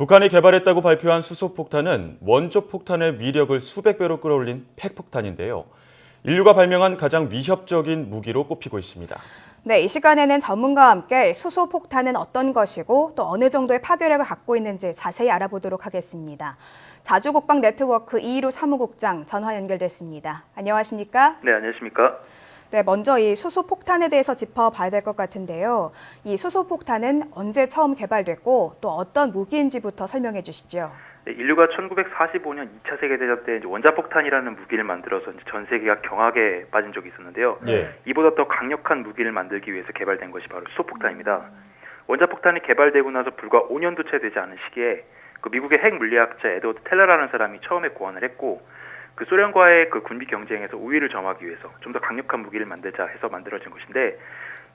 북한이 개발했다고 발표한 수소폭탄은 원조 폭탄의 위력을 수백 배로 끌어올린 핵폭탄인데요. 인류가 발명한 가장 위협적인 무기로 꼽히고 있습니다. 네, 이 시간에는 전문가와 함께 수소폭탄은 어떤 것이고 또 어느 정도의 파괴력을 갖고 있는지 자세히 알아보도록 하겠습니다. 자주국방네트워크 이일우 사무국장 전화 연결됐습니다. 안녕하십니까? 네, 안녕하십니까? 네, 먼저 이 수소폭탄에 대해서 짚어봐야 될 것 같은데요. 이 수소폭탄은 언제 처음 개발됐고 또 어떤 무기인지부터 설명해 주시죠. 네, 인류가 1945년 2차 세계대전 때 원자폭탄이라는 무기를 만들어서 전 세계가 경악에 빠진 적이 있었는데요. 이보다 더 강력한 무기를 만들기 위해서 개발된 것이 바로 수소폭탄입니다. 원자폭탄이 개발되고 나서 불과 5년도 채 되지 않은 시기에 그 미국의 핵 물리학자 에드워드 텔러라는 사람이 처음에 고안을 했고, 그 소련과의 그 군비 경쟁에서 우위를 점하기 위해서 좀 더 강력한 무기를 만들자 해서 만들어진 것인데,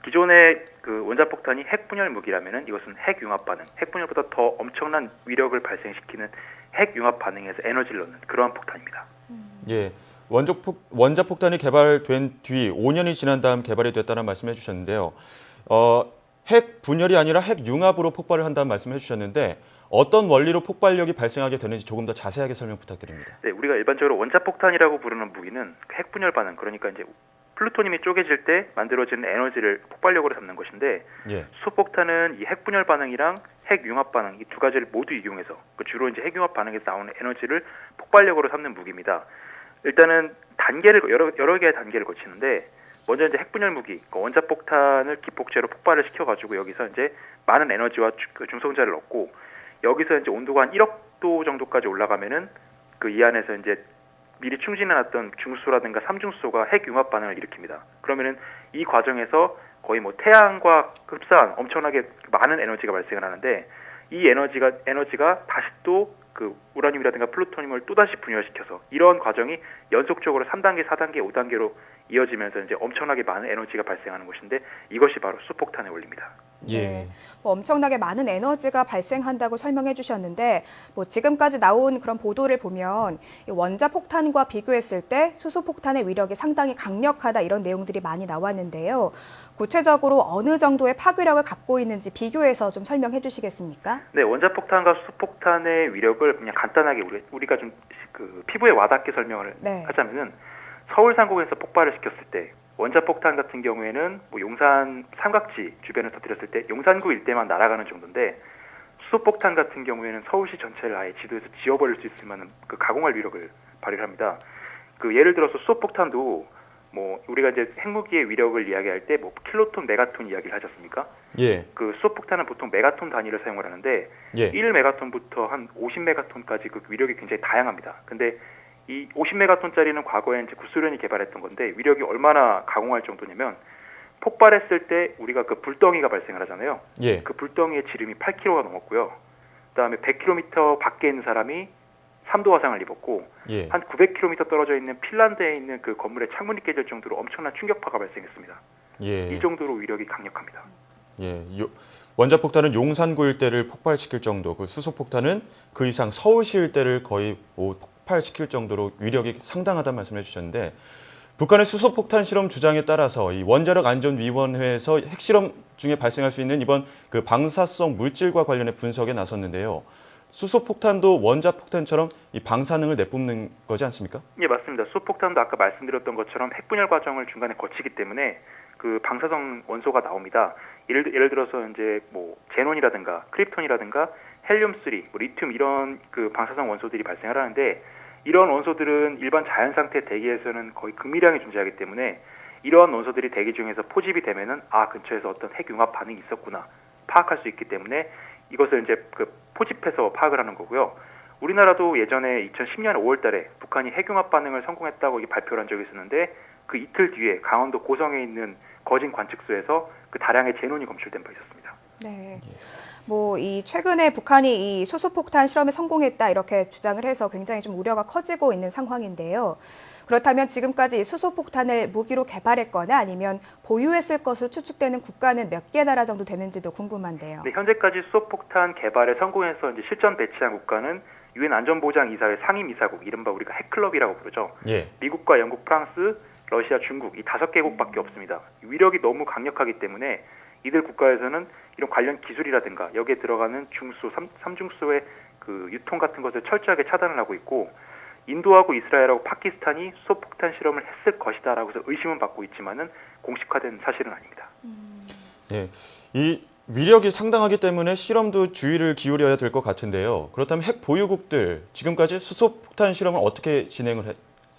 기존의 그 원자폭탄이 핵분열 무기라면은 이것은 핵융합 반응, 핵분열보다 더 엄청난 위력을 발생시키는 핵융합 반응에서 에너지를 넣는 그러한 폭탄입니다. 예, 원자폭탄이 개발된 뒤 5년이 지난 다음 개발이 됐다는 말씀해 주셨는데요. 핵 분열이 아니라 핵융합으로 폭발을 한다는 말씀해 주셨는데 어떤 원리로 폭발력이 발생하게 되는지 조금 더 자세하게 설명 부탁드립니다. 네, 우리가 일반적으로 원자폭탄이라고 부르는 무기는 핵분열 반응, 그러니까 이제 플루토늄이 쪼개질 때 만들어지는 에너지를 폭발력으로 삼는 것인데, 수소폭탄은 이 핵분열 반응이랑 핵융합 반응 이 두 가지를 모두 이용해서 주로 이제 핵융합 반응에서 나오는 에너지를 폭발력으로 삼는 무기입니다. 일단은 단계를 여러 개의 단계를 거치는데, 먼저 이제 핵분열 무기, 원자폭탄을 기폭제로 폭발을 시켜가지고 여기서 이제 많은 에너지와 중성자를 얻고, 여기서 이제 온도가 한 1억 도 정도까지 올라가면은 그 이 안에서 이제 미리 충진해놨던 중수소라든가 삼중수소가 핵융합 반응을 일으킵니다. 그러면은 이 과정에서 거의 뭐 태양과 흡사한 엄청나게 많은 에너지가 발생을 하는데, 이 에너지가 다시 또 그 우라늄이라든가 플루토늄을 또다시 분열시켜서 이런 과정이 연속적으로 3단계, 4단계, 5단계로 이어지면서 이제 엄청나게 많은 에너지가 발생하는 것인데, 이것이 바로 수소폭탄의 원리입니다. 네, 엄청나게 많은 에너지가 발생한다고 설명해 주셨는데, 지금까지 나온 그런 보도를 보면 원자폭탄과 비교했을 때 수소폭탄의 위력이 상당히 강력하다 이런 내용들이 많이 나왔는데요. 구체적으로 어느 정도의 파괴력을 갖고 있는지 비교해서 좀 설명해 주시겠습니까? 네, 원자폭탄과 수소폭탄의 위력을 그냥 간단하게 우리가 좀 그 피부에 와닿게 설명을 하자면은, 서울 상공에서 폭발을 시켰을 때 원자폭탄 같은 경우에는 뭐 용산 삼각지 주변을 터뜨렸을 때 용산구 일대만 날아가는 정도인데, 수소폭탄 같은 경우에는 서울시 전체를 아예 지도에서 지워버릴 수 있을 만한 그 가공할 위력을 발휘합니다. 그 예를 들어서 수소폭탄도 뭐 우리가 이제 핵무기의 위력을 이야기할 때 뭐 킬로톤, 메가톤 이야기를 하지 않습니까? 그 수소폭탄은 보통 메가톤 단위를 사용을 하는데 1메가톤부터 한 50메가톤까지 그 위력이 굉장히 다양합니다. 근데 이 50메가톤짜리는 과거에 이제 구소련이 개발했던 건데, 위력이 얼마나 가공할 정도냐면, 폭발했을 때 우리가 그 불덩이가 발생을 하잖아요. 그 불덩이의 지름이 8km가 넘었고요. 그다음에 100km 밖에 있는 사람이 3도 화상을 입었고, 한 900km 떨어져 있는 핀란드에 있는 그 건물의 창문이 깨질 정도로 엄청난 충격파가 발생했습니다. 이 정도로 위력이 강력합니다. 원자폭탄은 용산구 일대를 폭발시킬 정도, 그 수소폭탄은 그 이상 서울시 일대를 거의 폭발시킬 정도로 위력이 상당하다는 말씀을 해주셨는데, 북한의 수소폭탄 실험 주장에 따라서 이 원자력안전위원회에서 핵실험 중에 발생할 수 있는 이번 그 방사성 물질과 관련해 분석에 나섰는데요. 수소폭탄도 원자폭탄처럼 이 방사능을 내뿜는 거지 않습니까? 예, 맞습니다. 수소폭탄도 아까 말씀드렸던 것처럼 핵분열 과정을 중간에 거치기 때문에 그 방사성 원소가 나옵니다. 예를 들어서 이제 뭐 제논이라든가 크립톤이라든가 헬륨3, 리튬 이런 그 방사성 원소들이 발생을 하는데, 이런 원소들은 일반 자연 상태 대기에서는 거의 극미량이 존재하기 때문에 이러한 원소들이 대기 중에서 포집이 되면은 근처에서 어떤 핵융합 반응이 있었구나 파악할 수 있기 때문에 이것을 이제 그 포집해서 파악을 하는 거고요. 우리나라도 예전에 2010년 5월달에 북한이 핵융합 반응을 성공했다고 발표를 한 적이 있었는데, 그 이틀 뒤에 강원도 고성에 있는 거진 관측소에서 그 다량의 제논이 검출된 바 있었습니다. 네. 이 최근에 북한이 이 수소폭탄 실험에 성공했다 이렇게 주장을 해서 굉장히 좀 우려가 커지고 있는 상황인데요. 그렇다면 지금까지 수소폭탄을 무기로 개발했거나 아니면 보유했을 것으로 추측되는 국가는 몇 개 나라 정도 되는지도 궁금한데요. 네, 현재까지 수소폭탄 개발에 성공해서 이제 실전 배치한 국가는 유엔 안전보장이사회 상임이사국, 이른바 우리가 핵클럽이라고 부르죠. 미국과 영국, 프랑스, 러시아, 중국 이 5개국밖에 없습니다. 위력이 너무 강력하기 때문에 이들 국가에서는 이런 관련 기술이라든가 여기에 들어가는 중수, 삼중수의 그 유통 같은 것을 철저하게 차단을 하고 있고 인도하고 이스라엘하고 파키스탄이 수소폭탄 실험을 했을 것이다라고 해서 의심은 받고 있지만은 공식화된 사실은 아닙니다. 예, 이 위력이 상당하기 때문에 실험도 주의를 기울여야 될 것 같은데요. 그렇다면 핵 보유국들 지금까지 수소폭탄 실험을 어떻게 진행을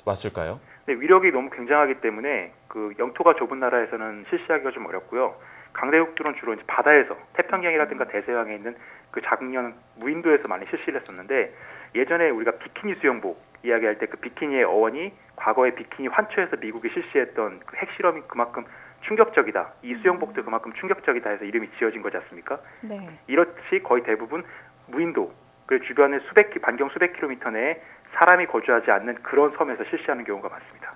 왔을까요? 네, 위력이 너무 굉장하기 때문에 그 영토가 좁은 나라에서는 실시하기가 좀 어렵고요. 강대국들은 주로 이제 바다에서 태평양이라든가 대서양에 있는 그 작년 무인도에서 많이 실시를 했었는데 예전에 우리가 비키니 수영복 이야기할 때 그 비키니의 어원이 과거에 비키니 환초에서 미국이 실시했던 그 핵실험이 그만큼 충격적이다. 이 수영복도 그만큼 충격적이다 해서 이름이 지어진 거지 않습니까? 네. 이렇듯이 거의 대부분 무인도, 그 주변에 반경 수백 킬로미터 내에 사람이 거주하지 않는 그런 섬에서 실시하는 경우가 많습니다.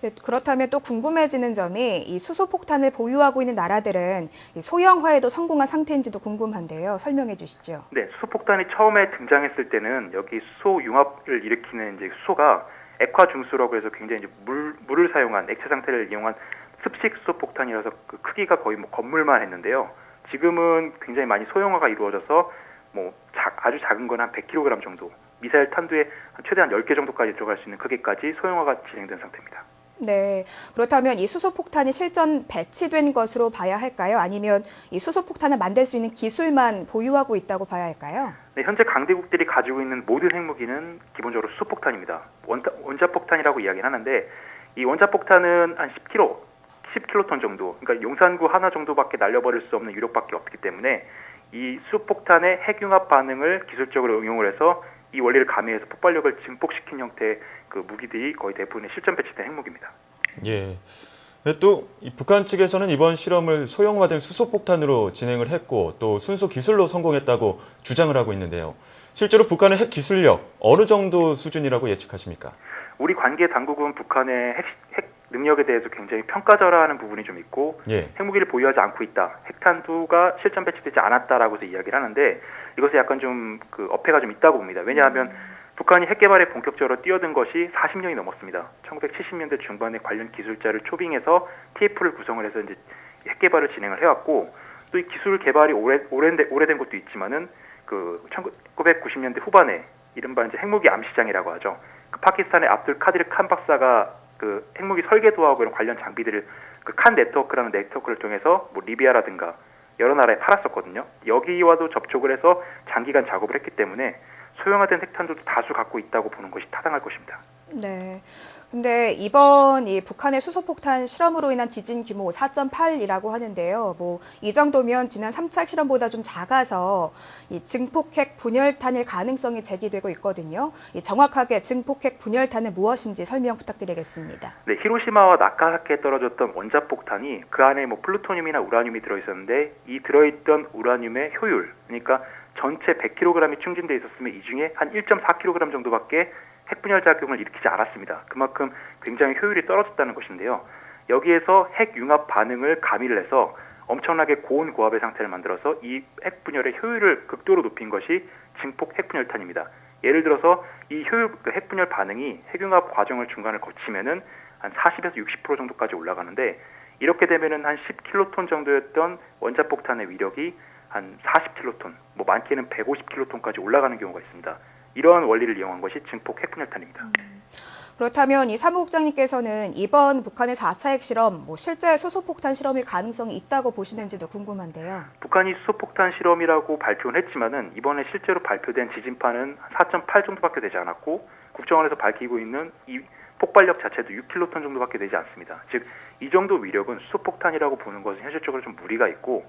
네, 그렇다면 또 궁금해지는 점이 이 수소폭탄을 보유하고 있는 나라들은 이 소형화에도 성공한 상태인지도 궁금한데요. 설명해 주시죠. 네, 수소폭탄이 처음에 등장했을 때는 여기 수소 융합을 일으키는 이제 수소가 액화 중수라고 해서 굉장히 이제 물을 사용한 액체 상태를 이용한 습식 수소폭탄이라서 그 크기가 거의 뭐 건물만 했는데요. 지금은 굉장히 많이 소형화가 이루어져서 뭐 아주 작은 건 한 100kg 정도, 미사일 탄두에 최대한 10개 정도까지 들어갈 수 있는 크기까지 소형화가 진행된 상태입니다. 네, 그렇다면 이 수소폭탄이 실전 배치된 것으로 봐야 할까요? 아니면 이 수소폭탄을 만들 수 있는 기술만 보유하고 있다고 봐야 할까요? 네, 현재 강대국들이 가지고 있는 모든 핵무기는 기본적으로 수소폭탄입니다. 원자폭탄이라고 이야기를 하는데 이 원자폭탄은 한 10킬로톤 정도, 그러니까 용산구 하나 정도밖에 날려버릴 수 없는 유력밖에 없기 때문에 이 수소폭탄의 핵융합 반응을 기술적으로 응용을 해서 이 원리를 가미해서 폭발력을 증폭시킨 형태의 그 무기들이 거의 대부분의 실전 배치된 핵무기입니다. 예. 또 이 북한 측에서는 이번 실험을 소형화된 수소폭탄으로 진행을 했고 또 순수 기술로 성공했다고 주장을 하고 있는데요. 실제로 북한의 핵 기술력 어느 정도 수준이라고 예측하십니까? 우리 관계 당국은 북한의 핵 능력에 대해서 굉장히 평가절하하는 부분이 좀 있고 예. 핵무기를 보유하지 않고 있다. 핵탄두가 실전 배치되지 않았다라고 해서 이야기를 하는데 이것에 약간 좀 그 어폐가 좀 있다고 봅니다. 왜냐하면 북한이 핵 개발에 본격적으로 뛰어든 것이 40년이 넘었습니다. 1970년대 중반에 관련 기술자를 초빙해서 TF를 구성을 해서 이제 핵 개발을 진행을 해왔고 또 이 기술 개발이 오래된 것도 있지만은 그 1990년대 후반에 이른바 이제 핵무기 암시장이라고 하죠. 그 파키스탄의 압둘 카디르 칸 박사가 그 핵무기 설계도하고 이런 관련 장비들을 그 칸 네트워크라는 네트워크를 통해서 뭐 리비아라든가 여러 나라에 팔았었거든요. 여기와도 접촉을 해서 장기간 작업을 했기 때문에 소형화된 핵탄두도 다수 갖고 있다고 보는 것이 타당할 것입니다. 네. 근데 이번 이 북한의 수소폭탄 실험으로 인한 지진 규모 4.8이라고 하는데요. 뭐 이 정도면 지난 3차 실험보다 좀 작아서 이 증폭핵 분열탄일 가능성이 제기되고 있거든요. 이 정확하게 증폭핵 분열탄은 무엇인지 설명 부탁드리겠습니다. 네, 히로시마와 나카사키에 떨어졌던 원자폭탄이 그 안에 뭐 플루토늄이나 우라늄이 들어있었는데 이 들어있던 우라늄의 효율, 그러니까 전체 100kg이 충진돼 있었으면 이 중에 한 1.4kg 정도밖에 핵분열 작용을 일으키지 않았습니다. 그만큼 굉장히 효율이 떨어졌다는 것인데요. 여기에서 핵융합 반응을 가미를 해서 엄청나게 고온 고압의 상태를 만들어서 이 핵분열의 효율을 극도로 높인 것이 증폭 핵분열탄입니다. 예를 들어서 이 핵분열 반응이 핵융합 과정을 중간을 거치면은 한 40에서 60% 정도까지 올라가는데 이렇게 되면은 한 10킬로톤 정도였던 원자폭탄의 위력이 한 40킬로톤, 뭐 많게는 150킬로톤까지 올라가는 경우가 있습니다. 이러한 원리를 이용한 것이 증폭 핵분열탄입니다. 그렇다면 이 사무국장님께서는 이번 북한의 4차 핵실험, 뭐 실제 수소폭탄 실험일 가능성이 있다고 보시는지도 궁금한데요. 북한이 수소폭탄 실험이라고 발표는 했지만은 이번에 실제로 발표된 지진파는 4.8 정도밖에 되지 않았고 국정원에서 밝히고 있는 이 폭발력 자체도 6킬로톤 정도밖에 되지 않습니다. 즉, 이 정도 위력은 수소폭탄이라고 보는 것은 현실적으로 좀 무리가 있고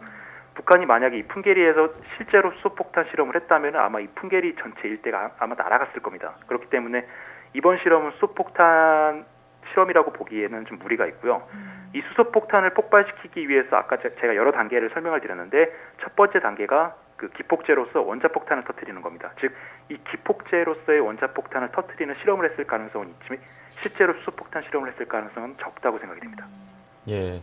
북한이 만약에 이 풍계리에서 실제로 수소폭탄 실험을 했다면 아마 이 풍계리 전체 일대가 아마 날아갔을 겁니다. 그렇기 때문에 이번 실험은 수소폭탄 실험이라고 보기에는 좀 무리가 있고요. 이 수소폭탄을 폭발시키기 위해서 아까 제가 여러 단계를 설명을 드렸는데 첫 번째 단계가 그 기폭제로서 원자폭탄을 터뜨리는 겁니다. 즉, 이 기폭제로서의 원자폭탄을 터뜨리는 실험을 했을 가능성은 있지만 실제로 수소폭탄 실험을 했을 가능성은 적다고 생각이 됩니다. 예.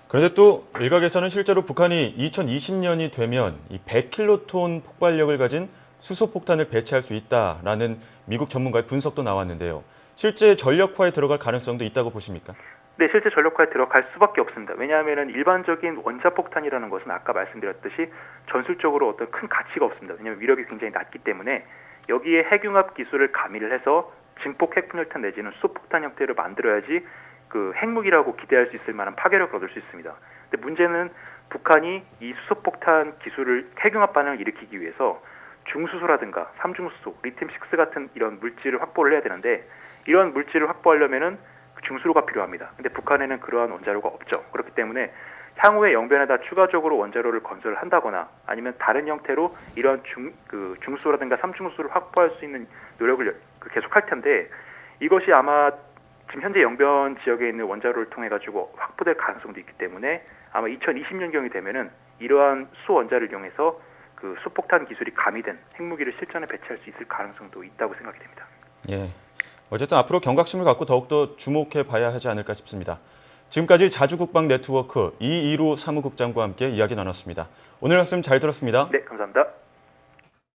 그런데 또 일각에서는 실제로 북한이 2020년이 되면 이 100킬로톤 폭발력을 가진 수소폭탄을 배치할 수 있다라는 미국 전문가의 분석도 나왔는데요. 실제 전력화에 들어갈 가능성도 있다고 보십니까? 네, 실제 전력화에 들어갈 수밖에 없습니다. 왜냐하면 일반적인 원자폭탄이라는 것은 아까 말씀드렸듯이 전술적으로 어떤 큰 가치가 없습니다. 왜냐하면 위력이 굉장히 낮기 때문에 여기에 핵융합 기술을 가미를 해서 증폭 핵분열탄 내지는 수소폭탄 형태를 만들어야지 그 핵무기라고 기대할 수 있을 만한 파괴력을 얻을 수 있습니다. 근데 문제는 북한이 이 수소폭탄 기술을 핵융합 반응을 일으키기 위해서 중수소라든가 삼중수소, 리튬6 같은 이런 물질을 확보를 해야 되는데 이런 물질을 확보하려면은 중수로가 필요합니다. 근데 북한에는 그러한 원자로가 없죠. 그렇기 때문에 향후에 영변에다 추가적으로 원자로를 건설을 한다거나 아니면 다른 형태로 이런 중수소라든가 삼중수소를 확보할 수 있는 노력을 계속할 텐데 이것이 아마 지금 현재 영변 지역에 있는 원자로를 통해 가지고 확보될 가능성도 있기 때문에 아마 2020년경이 되면은 이러한 수원자를 이용해서 그 수폭탄 기술이 가미된 핵무기를 실전에 배치할 수 있을 가능성도 있다고 생각이 됩니다. 예. 어쨌든 앞으로 경각심을 갖고 더욱더 주목해 봐야 하지 않을까 싶습니다. 지금까지 자주국방 네트워크 이이루 사무국장과 함께 이야기 나눴습니다. 오늘 말씀 잘 들었습니다. 네, 감사합니다.